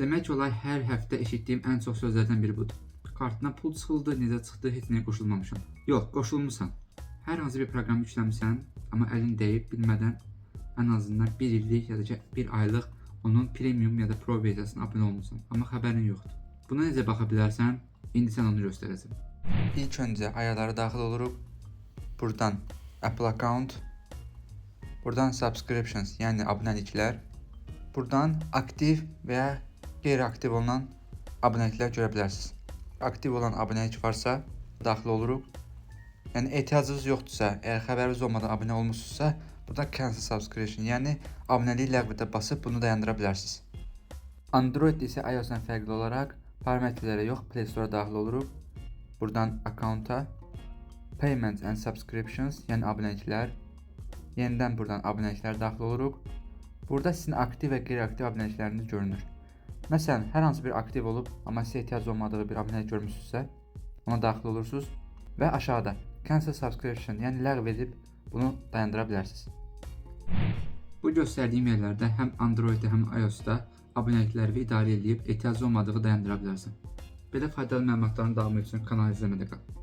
Demək olar hər həftə eşitdiyim ən çox sözlərdən biri budur. Kartına pul çıxıldı, necə çıxdı, heç nəyə qoşulmamışam. Yox, qoşulmusan. Hər hansı bir proqramı yükləmisən, amma əlin dəyib bilmədən ən azından 1 illik ya da ki 1 aylıq onun premium ya da pro versiyasına abunə olmusan, amma xəbərin yoxdur. Buna necə baxa bilərsən? İndi sən onu göstərəcəm. İlk öncə ayarlara daxil oluruq. Buradan Apple Account, buradan Subscriptions, yəni abunəliklər, buradan aktiv və ya qeyri-aktiv olunan abunəliklər görə bilərsiniz. Aktiv olan abunəlik varsa daxil oluruq. Yəni ehtiyacınız yoxdursa, əgər xəbəriniz olmadan abunə olmusunuzsa, burada Cancel Subscription, yəni abunəliyi ləğv edə basıb bunu dayandıra bilərsiniz. Android isə iOS-dan fərqli olaraq parametrlərə yox, Play Store-a daxil oluruq. Buradan Account-a, Payments and Subscriptions, yəni abunəliklər, yenidən buradan abunəliklər daxil oluruq. Burada sizin aktiv və qeyri-aktiv abunəlikləriniz görünür. Məsələn, hər hansı bir aktiv olub, amma sizə ehtiyac olmadığı bir abunəlik görmüsünüzsə, ona daxil olursunuz və aşağıda Cancel Subscription, yəni ləğv edib bunu dayandıra bilərsiniz. Bu göstərdiyim yerlərdə həm Android-də, həm iOS-da abunəlikləri idarə edib ehtiyac olmadığı dayandıra bilərsən. Belə faydalı məlumatların davamı üçün kanalı izləmədə qal.